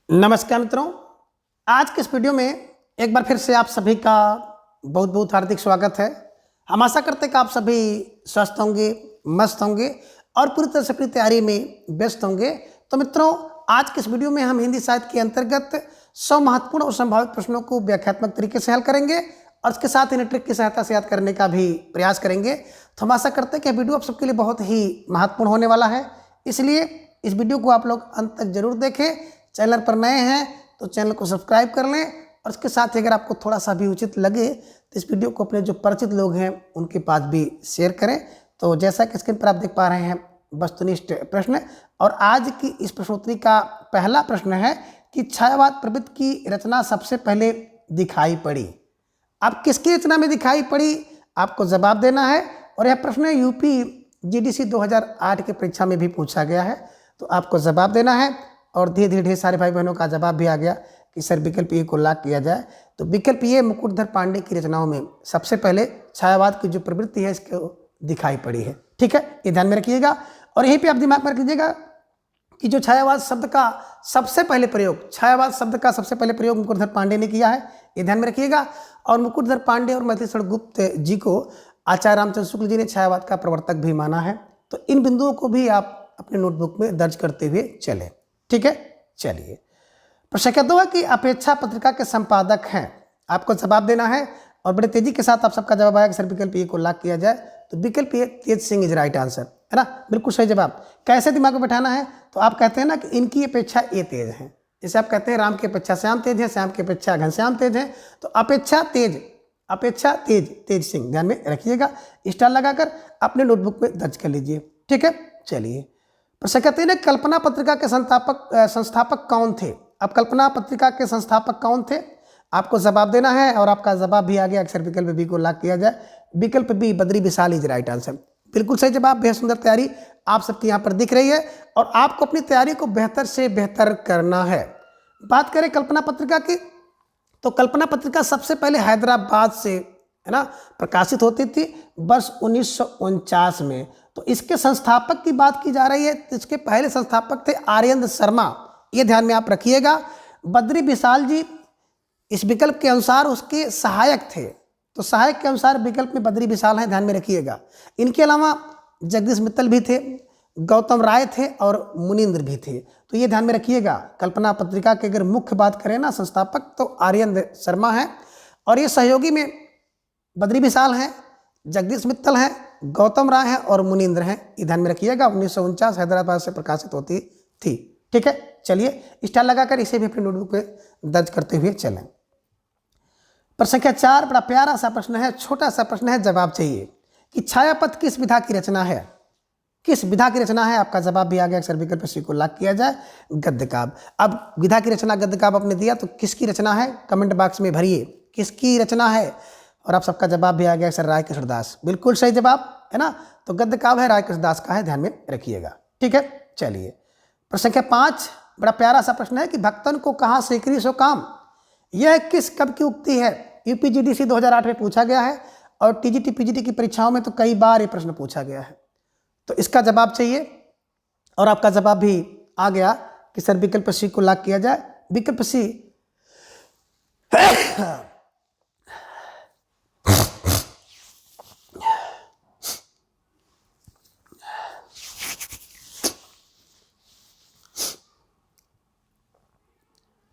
नमस्कार मित्रों, आज के इस वीडियो में एक बार फिर से आप सभी का बहुत बहुत हार्दिक स्वागत है। हम आशा करते हैं कि आप सभी स्वस्थ होंगे, मस्त होंगे और पूरी तरह से अपनी तैयारी में व्यस्त होंगे। तो मित्रों, आज के इस वीडियो में हम हिंदी साहित्य के अंतर्गत 100 महत्वपूर्ण और संभावित प्रश्नों को व्याख्यात्मक तरीके से हल करेंगे और इसके साथ ही ट्रिक की सहायता से याद करने का भी प्रयास करेंगे। तो हम आशा करते हैं कि वीडियो आप सबके लिए बहुत ही महत्वपूर्ण होने वाला है, इसलिए इस वीडियो को आप लोग अंत तक जरूर देखें। चैनल पर नए हैं तो चैनल को सब्सक्राइब कर लें और इसके साथ ही अगर आपको थोड़ा सा भी उचित लगे तो इस वीडियो को अपने जो परिचित लोग हैं उनके पास भी शेयर करें। तो जैसा कि स्क्रीन पर आप देख पा रहे हैं वस्तुनिष्ठ प्रश्न, और आज की इस प्रश्नोत्तरी का पहला प्रश्न है कि छायावाद प्रवृत्ति की रचना सबसे पहले दिखाई पड़ी। अब किसकी रचना में दिखाई पड़ी, आपको जवाब देना है। और यह प्रश्न यूपी जीडीसी 2008 की परीक्षा में भी पूछा गया है, तो आपको जवाब देना है। और धीरे धीरे ढेर सारे भाई बहनों का जवाब भी आ गया कि सर विकल्प ए को लॉक किया जाए। तो विकल्प ए मुकुटधर पांडे की रचनाओं में सबसे पहले छायावाद की जो प्रवृत्ति है इसको दिखाई पड़ी है। ठीक है, ये ध्यान में रखिएगा। और यहीं पे आप दिमाग में रख लीजिएगा कि जो छायावाद शब्द का सबसे पहले प्रयोग, छायावाद शब्द का सबसे पहले प्रयोग मुकुटधर पांडे ने किया है, ये ध्यान में रखिएगा। और मुकुटधर पांडे और मैथिलीशरण गुप्त जी को आचार्य रामचंद्र शुक्ल जी ने छायावाद का प्रवर्तक भी माना है। तो इन बिंदुओं को भी आप अपने नोटबुक में दर्ज करते हुए चलें। ठीक है, चलिए। प्रश्न कहता हुआ कि अपेक्षा पत्रिका के संपादक हैं, आपको जवाब देना है। और बड़े तेजी के साथ आप सबका जवाब आएगा सर विकल्प ए को लॉक किया जाए। तो विकल्प ए तेज सिंह इज राइट आंसर, है ना, बिल्कुल सही जवाब। कैसे दिमाग में बैठाना है, तो आप कहते हैं ना कि इनकी अपेक्षा ये तेज है, जैसे आप कहते हैं राम की अपेक्षा श्याम तेज है, श्याम की अपेक्षा घनश्याम तेज है। तो अपेक्षा तेज तेज सिंह, ध्यान में रखिएगा। स्टार लगाकर अपने नोटबुक में दर्ज कर लीजिए। ठीक है, चलिए। प्रश्न कहते हैं कल्पना पत्रिका के संस्थापक कौन थे। अब कल्पना पत्रिका के संस्थापक कौन थे, आपको जवाब देना है। और आपका जवाब भी आ गया, अक्सर विकल्प बी को लॉक किया जाए। विकल्प B Badri Vishal is right answer, बिल्कुल सही जवाब। बेहद सुंदर तैयारी आप सबकी यहाँ पर दिख रही है और आपको अपनी तैयारी को बेहतर से बेहतर करना है। बात करें कल्पना पत्रिका की, तो कल्पना पत्रिका सबसे पहले हैदराबाद से, है ना, प्रकाशित होती थी वर्ष 1949 में। तो इसके संस्थापक की बात की जा रही है, तो इसके पहले संस्थापक थे आर्यन शर्मा, ये ध्यान में आप रखिएगा। बद्री विशाल जी इस विकल्प के अनुसार उसके सहायक थे, तो सहायक के अनुसार विकल्प में बद्री विशाल है, ध्यान में रखिएगा। इनके अलावा जगदीश मित्तल भी थे, गौतम राय थे और मुनींद्र भी थे, तो ये ध्यान में रखिएगा। कल्पना पत्रिका की अगर मुख्य बात करें ना संस्थापक, तो आर्यन शर्मा है और ये सहयोगी में बद्री विशाल हैं, जगदीश मित्तल हैं, गौतम राय हैं और मुनींद्र हैं, ये ध्यान में रखिएगा। 1949 हैदराबाद से प्रकाशित होती थी। ठीक है, चलिए स्टार लगाकर इसे भी अपने नोटबुक पे दर्ज करते हुए चलें। प्रश्न संख्या 4 बड़ा प्यारा सा प्रश्न है, छोटा सा प्रश्न है, जवाब चाहिए कि छायापथ किस विधा की रचना है, किस विधा की रचना है। आपका जवाब भी आ गया, अक्सर विकल्प सी को लॉक किया जाए, गद्य काव्य। अब विधा की रचना गद्य काव्य आपने दिया, तो किसकी रचना है कमेंट बॉक्स में भरिए, किसकी रचना है। और आप सबका जवाब भी आ गया सर रायकृष्ण दास, बिल्कुल सही जवाब, है ना। तो गद्य काव्य है, रायकृष्ण दास का है, ध्यान में रखिएगा। ठीक है, चलिए। प्रश्न संख्या 5 बड़ा प्यारा सा प्रश्न है कि भक्तन को कहाँ सेकरी सो काम, यह किस कब की उक्ति है। यूपीजीडीसी 2008 में पूछा गया है और टीजीटी पीजीटी की परीक्षाओं में तो कई बार ये प्रश्न पूछा गया है, तो इसका जवाब चाहिए। और आपका जवाब भी आ गया कि सर विकल्प सी को लॉक किया जाए, विकल्प सी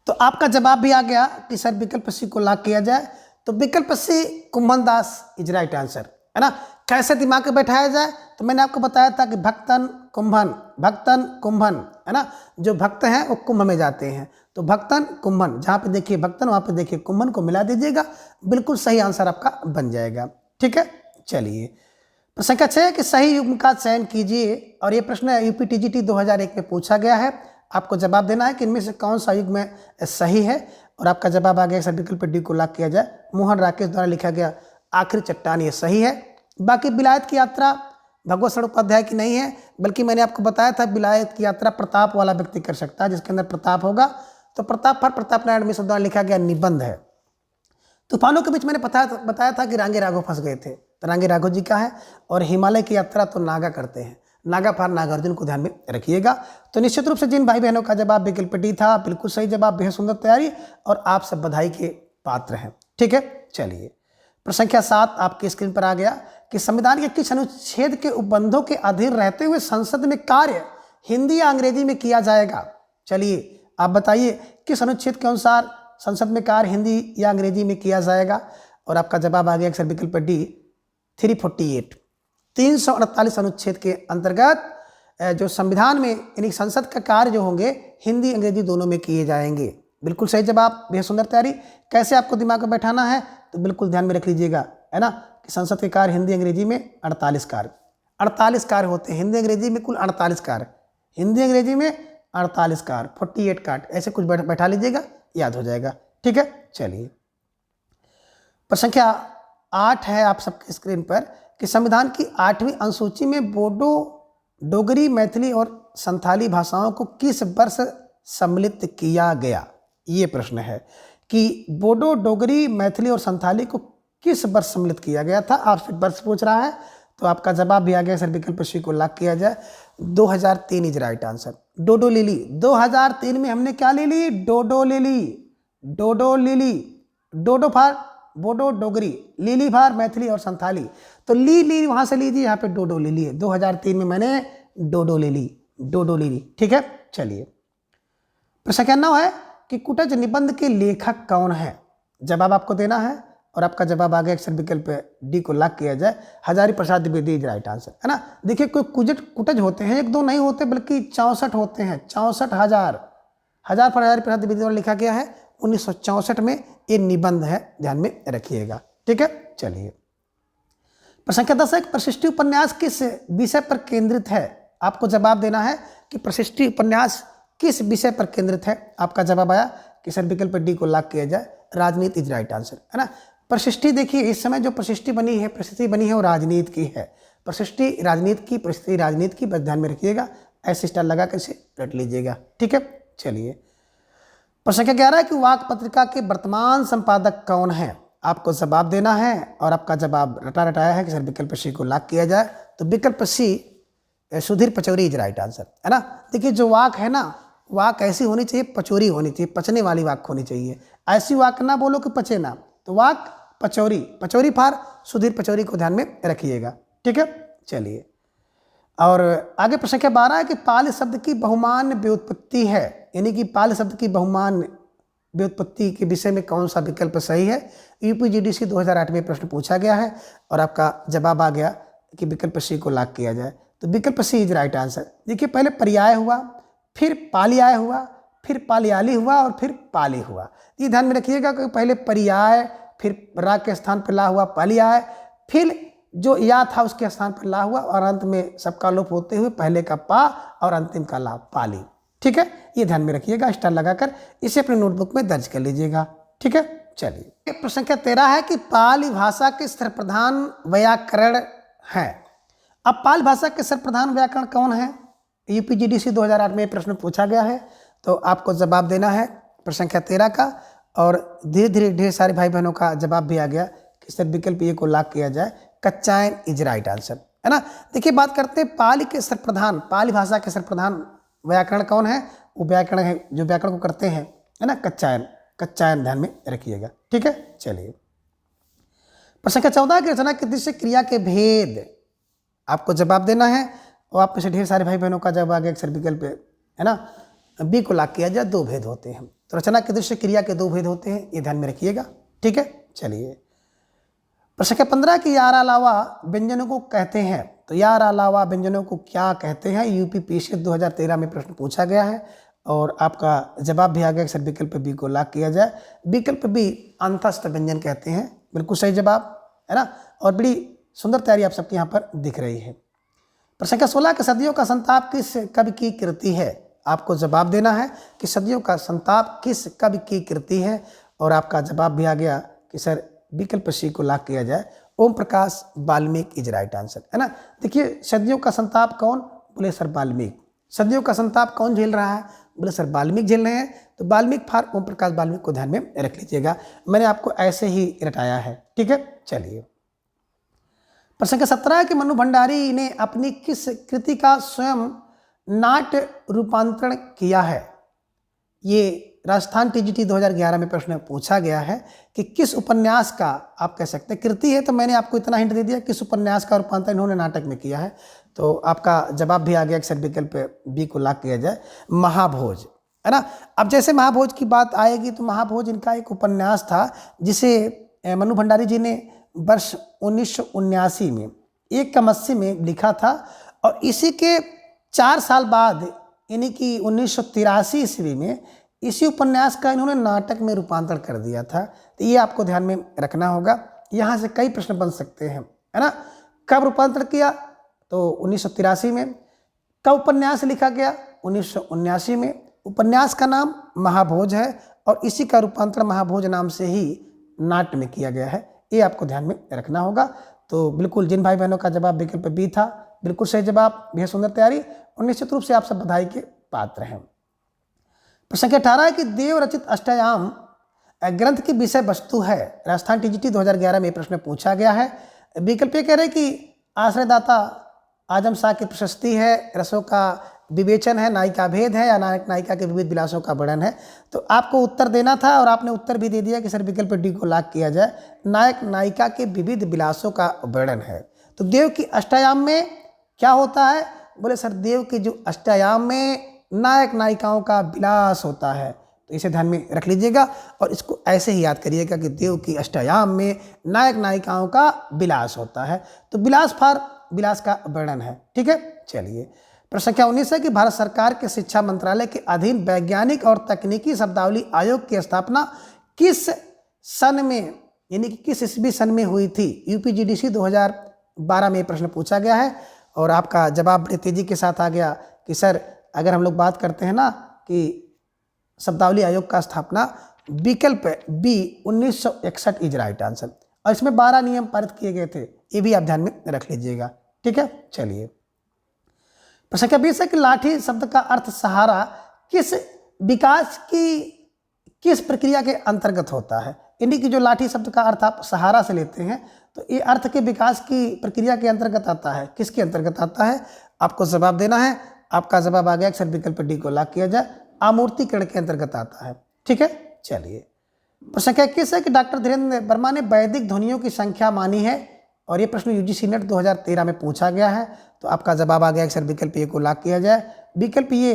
तो आपका जवाब भी आ गया कि सर विकल्प सी को लॉक किया जाए। तो विकल्प सी कुंभन दास इज राइट आंसर, है ना। कैसे दिमाग में बैठाया जाए, तो मैंने आपको बताया था कि भक्तन कुंभन, है ना, जो भक्त हैं वो कुंभ में जाते हैं, तो भक्तन कुंभन, जहाँ पे देखिए भक्तन वहाँ पे देखिए कुंभन को मिला दीजिएगा, बिल्कुल सही आंसर आपका बन जाएगा। ठीक है, चलिए। प्रश्न संख्या 6 कि सही युग्म का चयन कीजिए, और ये प्रश्न यूपी टीजीटी 2001 में पूछा गया है। आपको जवाब देना है कि इनमें से कौन सा युग्म सही है, और आपका जवाब आ गया सर विकल्प डी को लॉक किया जाए। मोहन राकेश द्वारा लिखा गया आखिरी चट्टान, ये सही है। बाकी विलायत की यात्रा भगवत शरण उपाध्याय की नहीं है, बल्कि मैंने आपको बताया था विलायत की यात्रा प्रताप वाला व्यक्ति कर सकता है, जिसके अंदर प्रताप होगा। तो प्रताप पर प्रताप नारायण मिश्र द्वारा लिखा गया निबंध है। तूफानों के बीच मैंने बताया था कि रांगे राघव फंस गए थे, तो रांगे राघव जी का है। और हिमालय की यात्रा तो नागा करते हैं, नागा फार नागार्जुन को ध्यान में रखिएगा। तो निश्चित रूप से जिन भाई बहनों का जवाब विकल्प डी था, बिल्कुल सही जवाब, बेहद सुंदर तैयारी, और आप सब बधाई के पात्र हैं। ठीक है, चलिए प्रश्न संख्या 7 आपकी स्क्रीन पर आ गया कि संविधान के किस अनुच्छेद के उपबंधों के अधीन रहते हुए संसद में कार्य हिंदी या अंग्रेजी में किया जाएगा। चलिए आप बताइए किस अनुच्छेद के अनुसार संसद में कार्य हिंदी या अंग्रेजी में किया जाएगा, और आपका जवाब आ गया अक्सर विकल्प डी 348 348 अनुच्छेद के अंतर्गत जो संविधान में यानी संसद का कार्य जो होंगे हिंदी अंग्रेजी दोनों में किए जाएंगे। बिल्कुल सही जवाब, बेहद सुंदर तैयारी। कैसे आपको दिमाग में बैठाना है तो बिल्कुल ध्यान में रख लीजिएगा, है ना, कि संसद के कार्य हिंदी अंग्रेजी में 48 कार्य होते हैं। हिंदी अंग्रेजी में कुल 48 कार्य, हिंदी अंग्रेजी में 48 कार्य, 48 कार्ड, ऐसे कुछ बैठा लीजिएगा, याद हो जाएगा। ठीक है, चलिए प्रश्न संख्या 8 है आप सबकी स्क्रीन पर कि संविधान की 8वीं अनुसूची में बोडो, डोगरी, मैथिली और संथाली भाषाओं को किस वर्ष सम्मिलित किया गया। ये प्रश्न है कि बोडो, डोगरी, मैथिली और संथाली को किस वर्ष सम्मिलित किया गया था। आपसे वर्ष पूछ रहा है तो आपका जवाब भी आ गया सर, विकल्प सी को लॉक किया जाए, 2003 इज राइट आंसर। डोडो लिली 2003 में हमने क्या ले ली, डोडो ले ली, डोडो लिली, डोडो फार बोडो, डोगरी, लिली फार मैथिली और संथाली। तो ली वहां से लीजिए, यहाँ पे डोडो ले ली है, 2003 में मैंने डोडो ले ली, डोडो ले ली। ठीक है, चलिए प्रश्न क्या 9 है कि कुटज निबंध के लेखक कौन है। जवाब आपको देना है और आपका जवाब आ गया अक्सर विकल्प डी को लॉक किया जाए, Hazari Prasad Dwivedi is right answer, है ना। देखिए कोई कुटज होते हैं, 1-2 नहीं होते बल्कि 64 होते हैं, 64,000 पर हजारी प्रसाद द्विवेदी द्वारा लिखा गया है 1964 में, ये निबंध है, ध्यान में रखिएगा। ठीक है, चलिए प्रश्न संख्या 10 है प्रशिष्टि उपन्यास किस विषय पर केंद्रित है। आपको जवाब देना है कि प्रशिष्टि उपन्यास किस विषय पर केंद्रित है। आपका जवाब आया कि सर विकल्प डी को लॉक किया जाए, राजनीति इज राइट आंसर, है ना। प्रशिष्टि देखिए इस समय जो प्रशिष्टि बनी है, परिस्थिति बनी है वो राजनीति की है, प्रशिष्टि राजनीति की, परिस्थिति राजनीति की, बस ध्यान में रखिएगा, ऐसे स्टार लगा कर इसे रट लीजिएगा। ठीक है, चलिए प्रश्न क्या कह रहा है कि वाक पत्रिका के वर्तमान संपादक कौन है। आपको जवाब देना है और आपका जवाब रटाया है कि सर विकल्प सी को लॉक किया जाए, तो विकल्प C Sudhir Pachauri is right answer, है ना। देखिए जो वाक है ना, वाक ऐसी होनी चाहिए, पचौरी होनी चाहिए, पचने वाली वाक होनी चाहिए, ऐसी वाक ना बोलो कि पचे ना, तो वाक पचौरी, पचौरी फार सुधीर पचौरी को ध्यान में रखिएगा। ठीक है, चलिए और आगे प्रश्न क्या 12 है कि पाल शब्द की बहुमान व्युत्पत्ति है, यानी कि पाल शब्द की बहुमान व्युत्पत्ति के विषय में कौन सा विकल्प सही है। यूपीजीडीसी 2008 में प्रश्न पूछा गया है और आपका जवाब आ गया कि विकल्प सी को लॉक किया जाए, तो विकल्प सी इज राइट आंसर। देखिए पहले पर्याय हुआ, फिर पालियाय हुआ, फिर पालियाली हुआ और फिर पाली हुआ। ये ध्यान में रखिएगा कि पहले पर्याय, फिर रा के स्थान पर ला हुआ पालियाय, फिर जो या था उसके स्थान पर ला हुआ और अंत में सबका लोप होते हुए पहले का पा और अंतिम का ला, पाली। ठीक है, ये ध्यान में रखिएगा, स्टार लगाकर इसे अपने नोटबुक में दर्ज कर लीजिएगा। ठीक है, चलिए प्रश्न संख्या 13 है कि पाली भाषा के सर्वप्रधान व्याकरण है। अब पाली भाषा के सर्वप्रधान व्याकरण कौन है, यूपीजीडीसी 2008 में प्रश्न पूछा गया है, तो आपको जवाब देना है प्रश्न संख्या 13 का, और धीरे धीरे ढेर सारे भाई बहनों का जवाब भी आ गया कि सर विकल्प ए को लॉक किया जाए, कच्चायन इज राइट आंसर, है ना। देखिए बात करते हैं पाली के सर्वप्रधान, पाली भाषा के सर्वप्रधान व्याकरण कौन है, वो व्याकरण है जो व्याकरण को करते हैं, है ना, कच्चायन, कच्चायन ध्यान में रखिएगा। ठीक है, चलिए प्रश्न संख्या 14 की रचना के दृश्य क्रिया के भेद, आपको जवाब देना है और आप में से ढेर सारे भाई बहनों का जवाब आ गया अक्सर विकल्प, है ना, बी को लॉक किया जाए, 2 भेद होते हैं। तो रचना के दृश्य क्रिया के 2 भेद होते हैं, ये ध्यान में रखिएगा। ठीक है, चलिए प्रश्न संख्या 15 की यार अलावा व्यंजनों को कहते हैं, तो यार अलावा व्यंजनों को क्या कहते हैं, यूपी पीसीएस 2013 में प्रश्न पूछा गया है और आपका जवाब भी आ गया सर विकल्प बी को लॉक किया जाए, विकल्प बी अंतस्थ व्यंजन कहते हैं, बिल्कुल सही जवाब, है ना। और बड़ी सुंदर तैयारी आप सबके यहाँ पर दिख रही है। प्रश्न संख्या 16 के सदियों का संताप किस कवि की कृति है। आपको जवाब देना है कि सदियों का संताप किस कवि की कृति है, और आपका जवाब भी आ गया कि सर विकल्प सी को लॉक किया जाए, Om Prakash Valmiki is right answer, है ना। देखिए सदियों का संताप कौन, बोले सर वाल्मीकि। सदियों का संताप कौन झेल रहा है, बोले सर वाल्मीकि झेल रहे हैं, तो वाल्मीकि फार ओम प्रकाश वाल्मीकि को ध्यान में रख लीजिएगा, मैंने आपको ऐसे ही रटाया है। ठीक है, चलिए प्रश्न संख्या 17 है कि मनु भंडारी ने अपनी किस कृति का स्वयं नाट्य रूपांतरण किया है। ये राजस्थान टीजीटी 2011 में प्रश्न पूछा गया है कि किस उपन्यास का, आप कह सकते हैं कृति है तो मैंने आपको इतना हिंट दे दिया, किस उपन्यास का रूपांतरण इन्होंने नाटक में किया है। तो आपका जवाब भी आ गया, अक्सर विकल्प बी को लॉक किया जाए, महाभोज, है ना। अब जैसे महाभोज की बात आएगी तो महाभोज इनका एक उपन्यास था जिसे मनु भंडारी जी ने वर्ष 1979 में 1 में लिखा था और इसी के 4 साल बाद यानी कि 1983 ईस्वी में इसी उपन्यास का इन्होंने नाटक में रूपांतरण कर दिया था। तो ये आपको ध्यान में रखना होगा, यहाँ से कई प्रश्न बन सकते हैं, है ना। कब रूपांतरण किया, तो 1983 में। कब उपन्यास लिखा गया, 1979 में। उपन्यास का नाम महाभोज है और इसी का रूपांतरण महाभोज नाम से ही नाट्य में किया गया है, ये आपको ध्यान में रखना होगा। तो बिल्कुल जिन भाई बहनों का जवाब विकल्प बी था, बिल्कुल सही जवाब, बेहद सुंदर तैयारी और निश्चित रूप से आप सब बधाई के पात्र हैं। प्रश्न संख्या 18 है कि देव रचित अष्टयाम ग्रंथ की विषय वस्तु है। राजस्थान टीजीटी 2011 में प्रश्न पूछा गया है। विकल्प ये कह रहे कि आश्रयदाता आजम शाह की प्रशस्ति है, रसों का विवेचन है, नायिका भेद है या नायक नायिका के विविध विलासों का वर्णन है। तो आपको उत्तर देना था और आपने उत्तर भी दे दिया कि सर विकल्प डी को लॉक किया जाए, नायक नायिका के विविध विलासों का वर्णन है। तो देव की अष्टयाम में क्या होता है, बोले सर देव की जो अष्टयाम में नायक नायिकाओं का विलास होता है। तो इसे ध्यान में रख लीजिएगा और इसको ऐसे ही याद करिएगा कि देव की अष्टयाम में नायक नायिकाओं का विलास होता है। तो विलास फार विलास का वर्णन है, ठीक है। चलिए प्रश्न संख्या 19 है कि भारत सरकार के शिक्षा मंत्रालय के अधीन वैज्ञानिक और तकनीकी शब्दावली आयोग की स्थापना किस सन में यानी कि किस ईस्वी सन में हुई थी। यूपीजीडीसी 2012 में प्रश्न पूछा गया है और आपका जवाब बड़े तेजी के साथ आ गया कि सर अगर हम लोग बात करते हैं ना कि शब्दावली आयोग का स्थापना, विकल्प बी 1961 इज राइट आंसर और इसमें 12 नियम पारित किए गए थे, ये भी आप ध्यान में रख लीजिएगा, ठीक है। चलिए प्रश्न संख्या 20 है कि लाठी शब्द का अर्थ सहारा किस विकास की किस प्रक्रिया के अंतर्गत होता है। यानी कि जो लाठी शब्द का अर्थ आप सहारा से लेते हैं तो ये अर्थ के विकास की प्रक्रिया के अंतर्गत आता है, किसके अंतर्गत आता है, आपको जवाब देना है। आपका जवाब आ गया, अक्सर विकल्प डी को लॉक किया जाए, आमूर्तिकरण के अंतर्गत आता है, ठीक है। चलिए प्रश्न संख्या 21 है कि डॉक्टर धीरेन्द्र वर्मा ने वैदिक ध्वनियों की संख्या मानी है और ये प्रश्न यूजीसी नेट 2013 में पूछा गया है। तो आपका जवाब आ गया, अक्सर विकल्प ए को लॉक किया जाए। विकल्प ये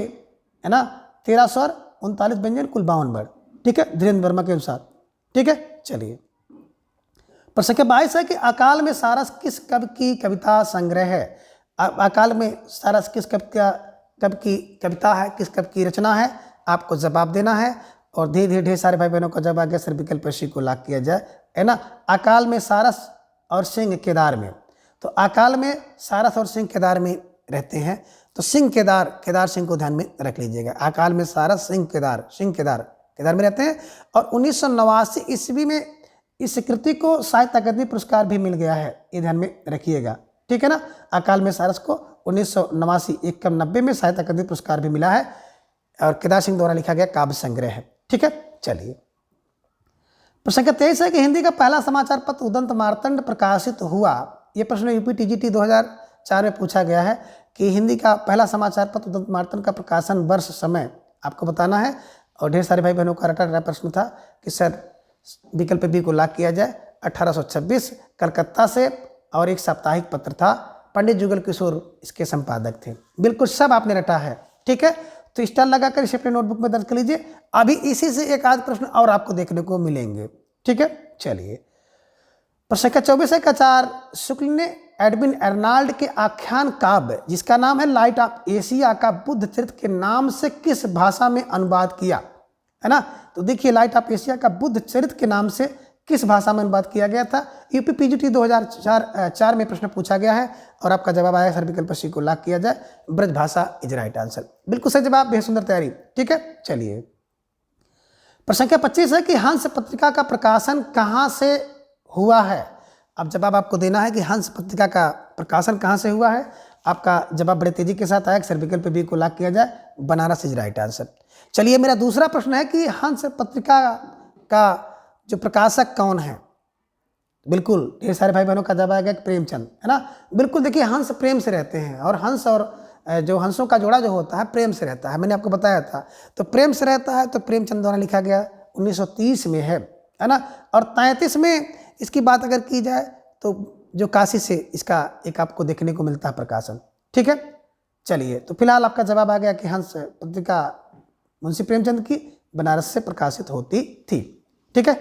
है ना, 13 स्वर 39 व्यंजन कुल 52 वर्ड, ठीक है, धीरेन्द्र वर्मा के अनुसार, ठीक है। चलिए प्रश्न संख्या 22 है कि अकाल में सारस किस कवि की कविता संग्रह है। अकाल में सारस किस कवि की कविता है, किस कवि की रचना है, आपको जवाब देना है और धीरे धीरे ढेर सारे भाई बहनों का जवाब आ गया, सर विकल्प सी को लॉक किया जाए, है ना। अकाल में सारस और सिंह केदार में, तो अकाल में सारस और सिंह केदार में रहते हैं, तो सिंह केदार सिंह को ध्यान में रख लीजिएगा। अकाल में सारस सिंह केदार में रहते हैं और 1989 ईस्वी में इस कृति को साहित्य अकादमी पुरस्कार भी मिल गया है, ये ध्यान में रखिएगा, ठीक है ना। अकाल में सारस को 1989 में साहित्य अकादमी पुरस्कार भी मिला है और केदार सिंह द्वारा लिखा गया काव्य संग्रह है, ठीक है। चलिए प्रश्न संख्या 23 है कि हिंदी का पहला समाचार पत्र उदंत मार्तंड प्रकाशित हुआ। यह प्रश्न यूपी टीजीटी 2004 में पूछा गया है कि हिंदी का पहला समाचार पत्र उदंत मार्तंड का प्रकाशन वर्ष समय आपको बताना है और ढेर सारे भाई बहनों का रटा प्रश्न था कि सर विकल्प बी को लॉक किया जाए। 1826 कलकत्ता से और एक साप्ताहिक पत्र था, पंडित जुगल किशोर इसके संपादक थे। बिल्कुल सब आपने रटा है, ठीक है। तो स्टार लगाकर इसे अपने नोटबुक में दर्ज कर लीजिए। अभी इसी से एक आध प्रश्न और आपको देखने को मिलेंगे, ठीक है। चलिए प्रश्न संख्या 24 है, आचार्य शुक्ल ने एडविन अर्नाल्ड के आख्यान काव्य जिसका नाम है लाइट ऑफ एशिया का बुद्ध चरित्र के नाम से किस भाषा में अनुवाद किया, है ना। तो देखिए लाइट ऑफ एशिया का बुद्ध चरित्र के नाम से किस भाषा में अनुवाद किया गया था। यूपी पीजीटी 2004 में प्रश्न पूछा गया है और आपका जवाब आया, सर विकल्प सी को लॉक किया जाए, ब्रज भाषा इज राइट आंसर। बिल्कुल सही जवाब, बेहद सुंदर तैयारी, ठीक है। चलिए प्रश्न संख्या 25 है कि हंस पत्रिका का प्रकाशन कहाँ से हुआ है। अब जवाब आपको देना है कि हंस पत्रिका का प्रकाशन कहाँ से हुआ है। आपका जवाब बड़े तेजी के साथ आया, सर विकल्प बी को लॉक किया जाए, बनारस इज राइट आंसर। चलिए मेरा दूसरा प्रश्न है कि हंस पत्रिका का जो प्रकाशक कौन है। बिल्कुल ढेर सारे भाई बहनों का जवाब आ गया कि प्रेमचंद, है ना। बिल्कुल देखिए, हंस प्रेम से रहते हैं और हंस और जो हंसों का जोड़ा जो होता है प्रेम से रहता है, मैंने आपको बताया था। तो प्रेम से रहता है तो प्रेमचंद द्वारा लिखा गया 1930 में है ना। और 33 में इसकी बात अगर की जाए तो जो काशी से इसका एक आपको देखने को मिलता है प्रकाशन। ठीक है, चलिए, तो फिलहाल आपका जवाब आ गया कि हंस पत्रिका मुंशी प्रेमचंद की बनारस से प्रकाशित होती थी। ठीक है,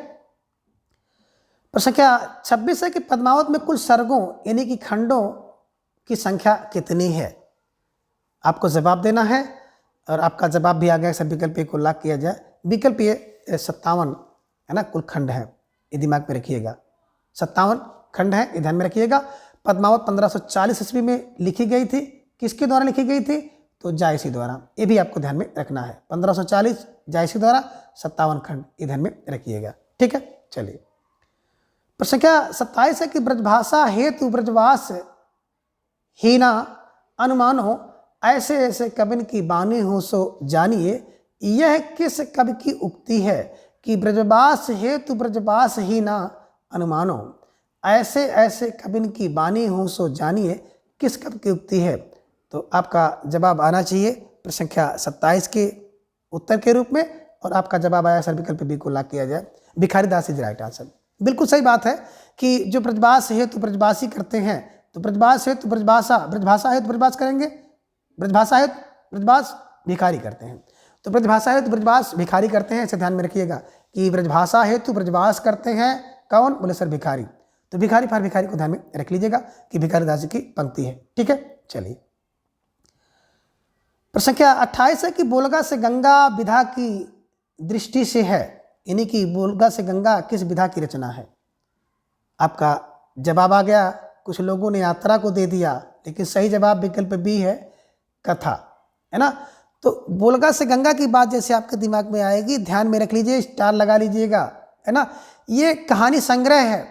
प्रश्न संख्या 26 है कि पद्मावत में कुल सर्गों यानी कि खंडों की संख्या कितनी है। आपको जवाब देना है और आपका जवाब भी आ गया। सब विकल्प ए को लॉक किया जाए। विकल्प ए 57 है ना, कुल खंड है, ये दिमाग में रखिएगा। 57 खंड है, ये ध्यान में रखिएगा। पद्मावत 1540 ईस्वी में लिखी गई थी। किसके द्वारा लिखी गई थी? तो जायसी द्वारा। ये भी आपको ध्यान में रखना है। 1540 जायसी द्वारा, 57 खंड, ये ध्यान में रखिएगा। ठीक है, चलिए, प्रश्न संख्या 27 है कि ब्रजभाषा हेतु ब्रजवास हीना अनुमान हो, ऐसे ऐसे कविन की बानी हो सो जानिए। यह किस कवि की उक्ति है कि ब्रजवास हेतु ब्रजवास हीना अनुमान हो, ऐसे ऐसे कविन की बानी हो सो जानिए, किस कवि की उक्ति है? तो आपका जवाब आना चाहिए प्रश्न संख्या 27 के उत्तर के रूप में, और आपका जवाब आया सर विकल्प बी को लॉक किया जाए, भिखारी दास इज राइट आंसर। बिल्कुल सही बात है कि जो ब्रजभाष हेतु ब्रजवासी करते हैं, तो ब्रजभाष हेतु ब्रजभाषा, ब्रजभाषा हेतु ब्रजभाष करेंगे, ब्रजभाषा हेतु ब्रजभाष भिखारी करते हैं। तो ब्रजभाषा हेतु ब्रजभाष भिखारी करते हैं, इसे ध्यान में रखिएगा कि ब्रजभाषा हेतु ब्रजभाष करते हैं कौन? बोले सर भिखारी। तो भिखारी फार भिखारी को ध्यान में रख लीजिएगा कि भिखारी दास की पंक्ति है। ठीक है, चलिए, प्रश्न संख्या 28 है कि बोलगा से गंगा विधा की दृष्टि से है, यानी कि बोलगा से गंगा किस विधा की रचना है? आपका जवाब आ गया। कुछ लोगों ने यात्रा को दे दिया, लेकिन सही जवाब विकल्प बी है, कथा, है ना। तो बोलगा से गंगा की बात जैसे आपके दिमाग में आएगी, ध्यान में रख लीजिए, स्टार लगा लीजिएगा, है ना। ये कहानी संग्रह है,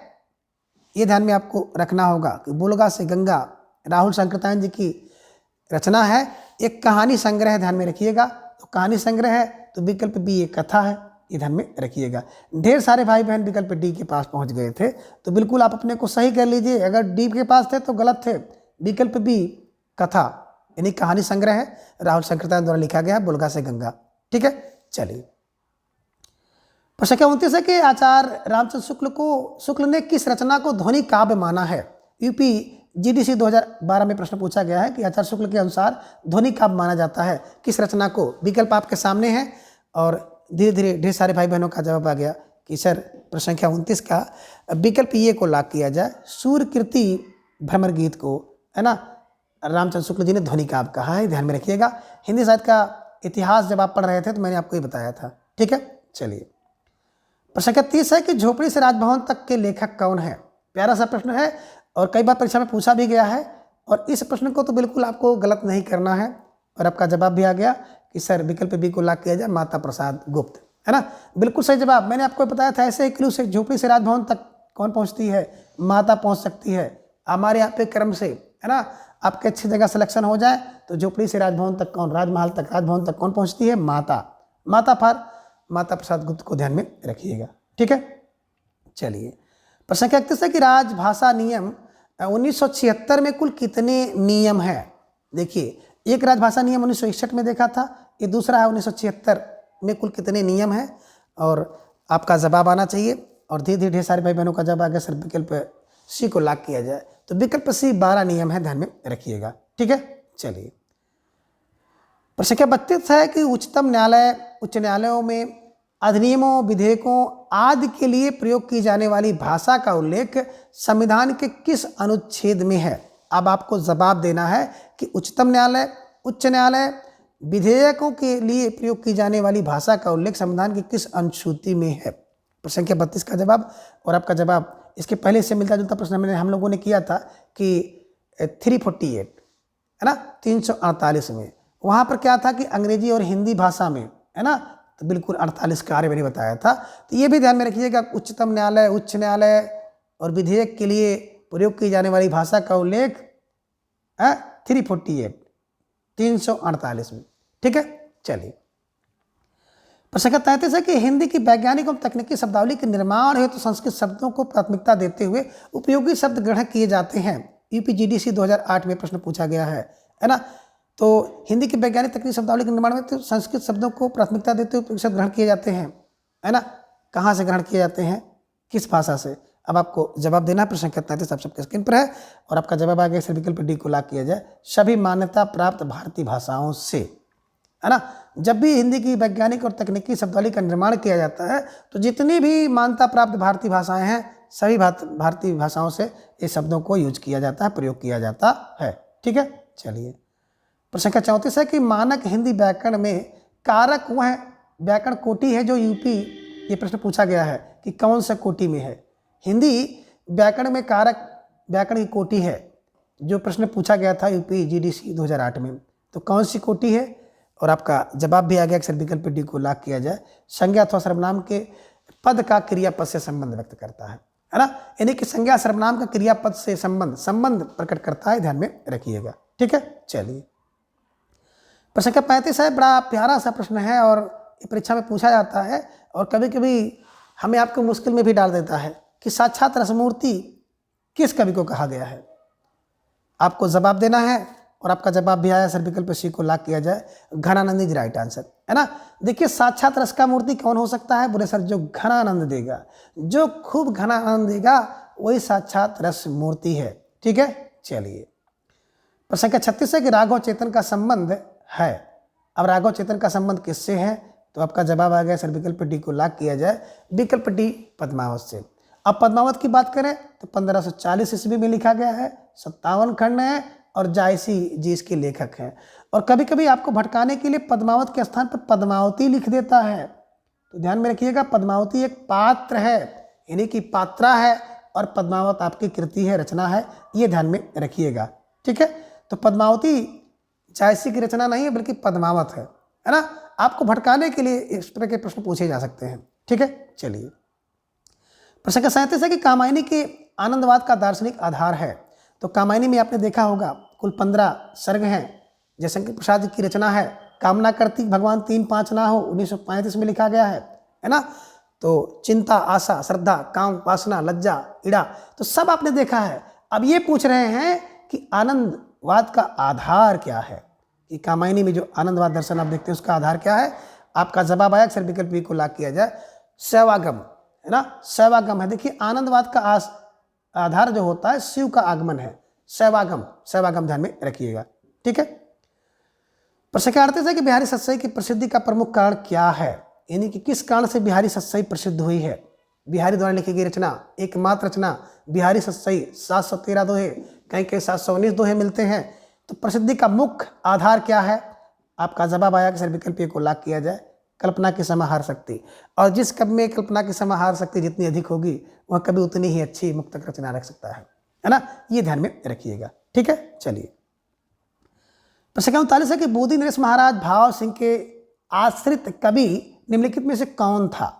ये ध्यान में आपको रखना होगा कि बोलगा से गंगा राहुल संकृतायन जी की रचना है, एक कहानी संग्रह है, ध्यान में रखिएगा। तो कहानी संग्रह है तो विकल्प बी एक कथा है, ये ध्यान में रखिएगा। ढेर सारे भाई बहन विकल्प डी के पास पहुंच गए थे, तो बिल्कुल आप अपने को सही कर लीजिए। अगर डी के पास थे तो गलत थे। विकल्प बी कथा यानी कहानी संग्रह है, राहुल संकृतायन द्वारा लिखा गया है, बोलगा से गंगा। ठीक है, चलिए, प्रश्न संख्या 29 है कि आचार्य रामचंद्र शुक्ल ने किस रचना को ध्वनि काव्य माना है? यूपी जीडीसी 2012 में प्रश्न पूछा गया है कि आचार्य शुक्ल के अनुसार ध्वनि काव्य माना जाता है किस रचना को? विकल्प आपके सामने है और धीरे धीरे ढेर सारे भाई बहनों का जवाब आ गया कि सर प्रश्न संख्या 29 का विकल्प ये को लॉक किया जाए, सूर्यकृति भ्रमर गीत को, है ना, रामचंद्र शुक्ल जी ने ध्वनि काव्य कहा है, ध्यान में रखिएगा। हिंदी साहित्य का इतिहास जब आप पढ़ रहे थे तो मैंने आपको ये बताया था। ठीक है, चलिए, प्रश्न संख्या 30 है कि झोपड़ी से राजभवन तक के लेखक कौन है? प्यारा सा प्रश्न है और कई बार परीक्षा में पूछा भी गया है, और इस प्रश्न को तो बिल्कुल आपको गलत नहीं करना है, और आपका जवाब भी आ गया कि सर विकल्प बी को लॉक किया जाए, माता प्रसाद गुप्त, है ना। बिल्कुल सही जवाब। मैंने आपको बताया था ऐसे ही क्लू से झोपड़ी से राजभवन तक कौन पहुंचती है? माता पहुंच सकती है। हमारे यहाँ पे क्रम से, है ना, आपके अच्छी जगह सिलेक्शन हो जाए तो झोपड़ी से राजभवन तक कौन, राजमहल तक, राजभवन तक कौन पहुँचती है? माता। माता फार माता प्रसाद गुप्त को ध्यान में रखिएगा। ठीक है, चलिए, प्रश्न संख्या 31 है कि राजभाषा नियम 1976 में कुल कितने नियम हैं? देखिए, एक राजभाषा नियम 1961 में देखा था, ये दूसरा है 1976 में कुल कितने नियम हैं, और आपका जवाब आना चाहिए। और धीरे धीरे ढेर सारे भाई बहनों का जवाब आ गया सर विकल्प सी को लॉक किया जाए, तो विकल्प सी 12 नियम है, ध्यान में रखिएगा। ठीक है, चलिए, प्रश्न संख्या 32 है कि उच्चतम न्यायालय उच्च न्यायालयों में अधिनियमों विधेयकों आदि के लिए प्रयोग की जाने वाली भाषा का उल्लेख संविधान के किस अनुच्छेद में है? अब आपको जवाब देना है कि उच्चतम न्यायालय उच्च न्यायालय विधेयकों के लिए प्रयोग की जाने वाली भाषा का उल्लेख संविधान की किस अनुसूची में है? प्रश्न संख्या 32 का जवाब, और आपका जवाब इसके पहले से मिलता जुलता प्रश्न मैंने हम लोगों ने किया था कि 348, है ना, 348 में, वहाँ पर क्या था कि अंग्रेजी और हिंदी भाषा में, है ना, तो बिल्कुल 48 कार्य मैंने बताया था। तो ये भी ध्यान में रखिएगा, उच्चतम न्यायालय उच्च न्यायालय और विधेयक के लिए प्रयोग की जाने वाली भाषा का उल्लेख 348 348 में। ठीक है, चलिए, प्रश्न संख्या 33 है कि हिंदी की वैज्ञानिक एवं तकनीकी शब्दावली के निर्माण हेतु संस्कृत शब्दों को प्राथमिकता देते हुए उपयोगी शब्द ग्रहण किए जाते हैं। यूपीजीडीसी 2008 में प्रश्न पूछा गया है ना। तो हिंदी की वैज्ञानिक तकनीकी शब्दावली के निर्माण में तो संस्कृत शब्दों को प्राथमिकता देते हुए उपयोगी शब्द ग्रहण किए जाते हैं, है ना। कहाँ से ग्रहण किए जाते हैं, किस भाषा से? अब आपको जवाब देना है। प्रश्न संख्या 33 आप सबके स्क्रीन पर है और आपका जवाब आ गया। इस विकल्प डी को लॉक किया जाए, सभी मान्यता प्राप्त भारतीय भाषाओं से, है ना। जब भी हिंदी की वैज्ञानिक और तकनीकी शब्दावली का निर्माण किया जाता है तो जितनी भी मान्यता प्राप्त भारतीय भाषाएं हैं सभी भारतीय भाषाओं से ये शब्दों को यूज किया जाता है, प्रयोग किया जाता है। ठीक है, चलिए। प्रश्न संख्या 34 है कि मानक हिंदी व्याकरण में कारक वह व्याकरण कोटि है जो यूपी, ये प्रश्न पूछा गया है कि कौन सा कोटि में है। हिंदी व्याकरण में कारक व्याकरण की कोटि है, जो प्रश्न पूछा गया था यूपीजीडीसी 2008 में, तो कौन सी कोटि है? और आपका जवाब भी आ गया। अक्सर विकल्प डी को लॉक किया जाए, संज्ञा अथवा सर्वनाम के पद का क्रियापद से संबंध व्यक्त करता है ना। यानी कि संज्ञा सर्वनाम का क्रियापद से संबंध प्रकट करता है, ध्यान में रखिएगा। ठीक है, चलिए। प्रश्न संख्या 35 है, बड़ा प्यारा सा प्रश्न है और परीक्षा में पूछा जाता है और कभी कभी हमें आपको मुश्किल में भी डाल देता है कि साक्षात रसमूर्ति किस कवि को कहा गया है। आपको जवाब देना है और आपका जवाब भी आया। सर विकल्प सी को लॉक किया जाए, घनानंद इज राइट आंसर, है ना। देखिए साक्षात रस का मूर्ति कौन हो सकता है? बोले सर जो घनानंद देगा, जो खूब घनानंद देगा वही साक्षात रस मूर्ति है। ठीक है, चलिए। प्रश्न संख्या 36 है कि राघव चेतन का संबंध है। अब राघव चेतन का संबंध किससे है? तो आपका जवाब आ गया। सर विकल्प डी को लॉक किया जाए, विकल्प डी पद्मावत से। अब पद्मावत की बात करें तो 1540 ईस्वी में लिखा गया है, 57 खंड है और जायसी जी इसके लेखक हैं। और कभी कभी आपको भटकाने के लिए पद्मावत के स्थान पर पद्मावती लिख देता है, तो ध्यान में रखिएगा। पद्मावती एक पात्र है, यानी कि पात्रा है, और पद्मावत आपकी कृति है, रचना है, ये ध्यान में रखिएगा। ठीक है, तो पद्मावती जायसी की रचना नहीं है बल्कि पद्मावत है ना। आपको भटकाने के लिए इस तरह के प्रश्न पूछे जा सकते हैं। ठीक है, चलिए। प्रश्न संख्या 37 है कि कामायनी के आनंदवाद का दार्शनिक आधार है। तो कामायनी में आपने देखा होगा कुल 15 सर्ग हैं। जयशंकर प्रसाद जी की रचना है, कामना करती भगवान 3-5 ना हो, 1935 में लिखा गया है ना। तो चिंता, आशा, श्रद्धा, काम, वासना, लज्जा, इड़ा, तो सब आपने देखा है। अब ये पूछ रहे हैं कि आनंदवाद का आधार क्या है, कि कामायनी में जो आनंदवाद दर्शन आप देखते हैं उसका आधार क्या है। आपका जवाब आया। अक्सर विकल्प बी को लॉक किया जाए, शैवागम, है ना। शैवागम है। देखिए आनंदवाद का आधार जो होता है शिव का आगमन है, शैवागम ध्यान में रखिएगा। ठीक है। प्रश्न संख्या 38 है कि बिहारी सतसई की प्रसिद्धि का प्रमुख कारण क्या है, यानी कि किस कारण से बिहारी सतसई प्रसिद्ध हुई है। बिहारी द्वारा लिखी गई रचना, एकमात्र रचना बिहारी सतसई, 713 दोहे, कहीं 719 दोहे मिलते हैं। तो प्रसिद्धि का मुख्य आधार क्या है? आपका जवाब आया कि सर विकल्प ए को लॉक किया जाए, कल्पना की समाहार शक्ति। और जिस कवि में कल्पना की समाहार शक्ति जितनी अधिक होगी वह कवि उतनी ही अच्छी मुक्तक रचना रख सकता है ना। ये ध्यान में रखिएगा। ठीक है, चलिए। प्रश्न संख्या 39 है कि बोधी नरेश महाराज भाव सिंह के आश्रित कवि निम्नलिखित में से कौन था।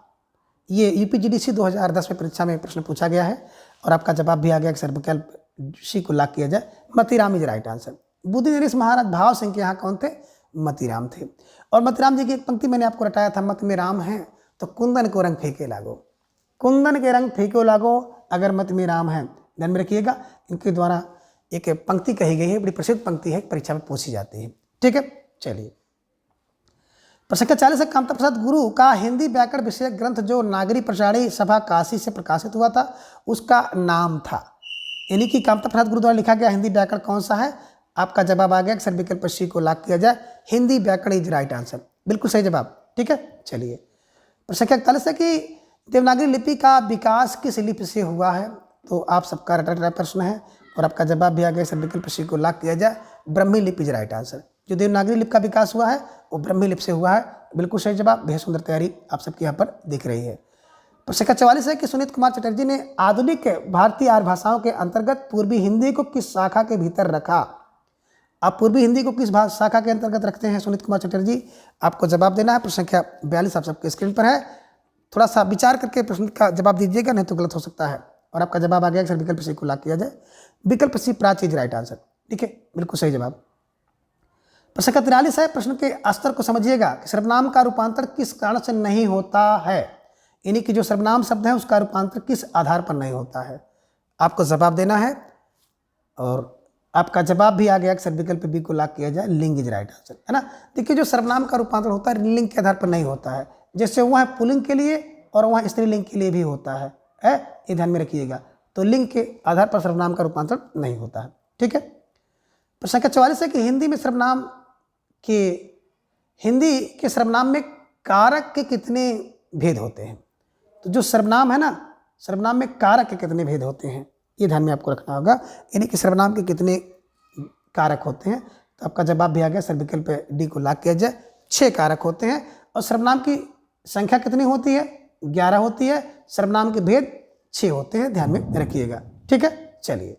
ये यूपीजीडीसी 2010 में परीक्षा में प्रश्न पूछा गया है और आपका जवाब भी आ गया कि सर विकल्प सी को लॉक किया जाए, Matiram is right answer. Bodhi Naresh Maharaj Bhav Singh के यहाँ कौन थे? मतीराम थे। और मतीराम जी की एक पंक्ति मैंने आपको रटाया था, मत में राम है तो कुंदन को रंग फीके लागो, कुंदन के रंग फीके लागो अगर मत में राम है। ध्यान में रखिएगा, इनके द्वारा एक पंक्ति कही गई है, बड़ी प्रसिद्ध पंक्ति है, परीक्षा में पूछी जाती है। ठीक है, चलिए। प्रश्न संख्या 40 है कामता प्रसाद गुरु का हिंदी व्याकरण विषयक ग्रंथ जो नागरी प्रचारी सभा काशी से प्रकाशित हुआ था उसका नाम था, यानी कि कामता प्रसाद गुरु द्वारा लिखा गया हिंदी व्याकरण कौन सा है। आपका जवाब आ गया, सर विकल्प सी को लॉक किया जाए, हिंदी व्याकरण इज राइट आंसर, बिल्कुल सही जवाब। ठीक है, चलिए। प्रश्न संख्या 41 है कि देवनागरी लिपि का विकास किस लिपि से हुआ है। तो आप सबका रटा प्रश्न है और आपका जवाब भी आ गया, सर विकल्प सी को लॉक किया जाए, ब्रह्मी लिपि इज राइट आंसर। जो देवनागरी लिपि का विकास हुआ है वो ब्रह्मी लिपि से हुआ है, बिल्कुल सही जवाब। बेहद सुंदर तैयारी आप सबकी यहाँ पर दिख रही है। प्रश्न संख्या 44 है कि सुनीत कुमार चटर्जी ने आधुनिक भारतीय आर्य भाषाओं के अंतर्गत पूर्वी हिंदी को किस शाखा के भीतर रखा। आप पूर्वी हिंदी को किस शाखा के अंतर्गत रखते हैं सुनीत कुमार चटर्जी? आपको जवाब देना है। प्रश्न संख्या 42 आप सबके स्क्रीन पर है, थोड़ा सा विचार करके प्रश्न का जवाब दीजिएगा, नहीं तो गलत हो सकता है। और आपका जवाब आ गया, सर विकल्प सी को लॉक किया जाए, विकल्प सी प्राची इज राइट आंसर। ठीक है, बिल्कुल सही जवाब। प्रश्न का 43 है। प्रश्न के स्तर को समझिएगा कि सर्वनाम का रूपांतर किस कारण से नहीं होता है, यानी कि जो सर्वनाम शब्द है उसका रूपांतर किस आधार पर नहीं होता है। आपको जवाब देना है और आपका जवाब भी आ गया। अक्सर विकल्प बी को लॉक किया जाए, लिंग इज राइट आंसर, है ना। देखिए जो सर्वनाम का रूपांतर होता है लिंग के आधार पर नहीं होता है, जैसे वह पुल्लिंग के लिए और वह स्त्रीलिंग के लिए भी होता है, ये ध्यान में रखिएगा। तो लिंग के आधार पर सर्वनाम का रूपांतर नहीं होता है, ठीक है। प्रश्न का 44 है कि हिंदी के सर्वनाम में कारक के कितने भेद होते हैं। तो जो सर्वनाम है ना, सर्वनाम में कारक के कितने भेद होते हैं ये ध्यान में आपको रखना होगा, यानी कि सर्वनाम के कितने कारक होते हैं। तो आपका जवाब भी आ गया, सर विकल्प डी को लॉक किया जाए। 6 कारक होते हैं और सर्वनाम की संख्या कितनी होती है, 11 होती है। सर्वनाम के भेद 6 होते हैं, ध्यान में रखिएगा, ठीक है। चलिए